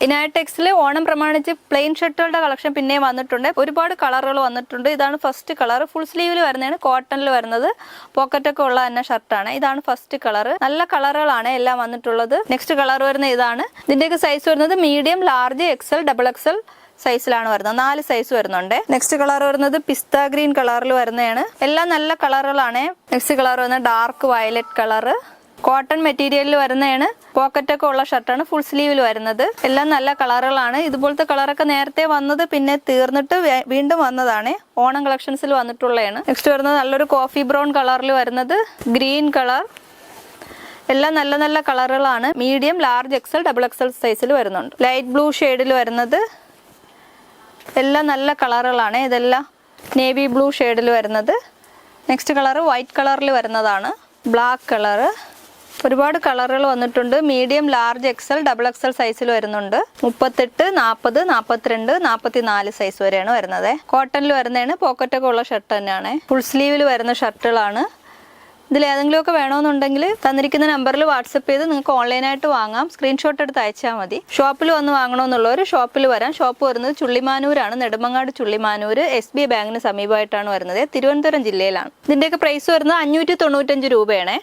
ഇനാടെക്സിൽ ഓണം പ്രമാണിച്ച് plain ഷർട്ടുകളുടെ collection പിന്നെ വന്നിട്ടുണ്ട്. ഒരുപാട് കളറുകൾ വന്നിട്ടുണ്ട്. ഇതാണ് ഫസ്റ്റ് കളർ. ഫുൾ സ്ലീവിൽ വരുന്നതാണ്, കോട്ടണിൽ വരുന്നത്. പോക്കറ്റൊക്കെ ഉള്ള തന്നെ ഷർട്ടാണ്. ഇതാണ് ഫസ്റ്റ് കളർ. നല്ല കളറുകളാണ് എല്ലാം വന്നിട്ടുള്ളത്. നെക്സ്റ്റ് കളർ വരുന്നത് ഇതാണ്. ഇതിന്റെയൊക്കെ സൈസ് വരുന്നത് medium, large, XL, double XL സൈസിലാണ് വരുന്നത്. 4 സൈസ് വരുന്നുണ്ട്. നെക്സ്റ്റ് കളർ വരുന്നത് പിസ്ത ഗ്രീൻ കളറിൽ വരുന്നതാണ്. എല്ലാം നല്ല കളറുകളാണ്. നെക്സ്റ്റ് കളർ വരുന്നത് ഡാർക്ക് വയലറ്റ് കളർ. കോട്ടൺ മെറ്റീരിയലിൽ വരുന്നതാണ്. പോക്കറ്റൊക്കെ ഉള്ള ഷർട്ടാണ്. ഫുൾ സ്ലീവിൽ വരുന്നത്. എല്ലാം നല്ല കളറുകളാണ്. ഇതുപോലത്തെ കളറൊക്കെ നേരത്തെ വന്നത് പിന്നെ തീർന്നിട്ട് വീണ്ടും വന്നതാണ്. ഓണം കളക്ഷൻസിൽ വന്നിട്ടുള്ളതാണ്. നെക്സ്റ്റ് വരുന്നത് നല്ലൊരു കോഫി ബ്രൗൺ കളറിൽ വരുന്നത്. Green colour. എല്ലാം നല്ല നല്ല കളറുകളാണ്. Medium, large, XL, double XL സൈസിൽ വരുന്നുണ്ട്. ലൈറ്റ് ബ്ലൂ ഷെയ്ഡിൽ വരുന്നത്. എല്ലാം നല്ല കളറുകളാണ്. ഇതെല്ലാം നേവി ബ്ലൂ ഷെയ്ഡിൽ വരുന്നത്. നെക്സ്റ്റ് കളർ വൈറ്റ് കളറിൽ വരുന്നതാണ്. Black colour. ഒരുപാട് കളറുകൾ വന്നിട്ടുണ്ട്. Medium, large, XL, double XL സൈസിൽ വരുന്നുണ്ട്. 38, 40, 42, 44 സൈസ് വരെയാണ് വരുന്നത്. കോട്ടണിൽ വരുന്നതാണ്. പോക്കറ്റൊക്കെ ഉള്ള ഷർട്ട് തന്നെയാണ്. ഫുൾ സ്ലീവിൽ വരുന്ന ഷർട്ടുകളാണ്. ഇതിൽ ഏതെങ്കിലുമൊക്കെ വേണമെന്നുണ്ടെങ്കിൽ തന്നിരിക്കുന്ന നമ്പറിൽ വാട്സപ്പ് ചെയ്ത് നിങ്ങൾക്ക് ഓൺലൈനായിട്ട് വാങ്ങാം. സ്ക്രീൻഷോട്ട് എടുത്ത് അയച്ചാൽ മതി. ഷോപ്പിൽ വന്ന് വാങ്ങണമെന്നുള്ളവർ ഷോപ്പിൽ വരാം. ഷോപ്പ് വരുന്നത് ചുള്ളിമാനൂരാണ്. നെടുമങ്ങാട് ചുള്ളിമാനൂർ SBI ബാങ്കിന് സമീപമായിട്ടാണ് വരുന്നത്. തിരുവനന്തപുരം ജില്ലയിലാണ്. ഇതിൻ്റെയൊക്കെ പ്രൈസ് വരുന്നത് 595 രൂപയാണ്.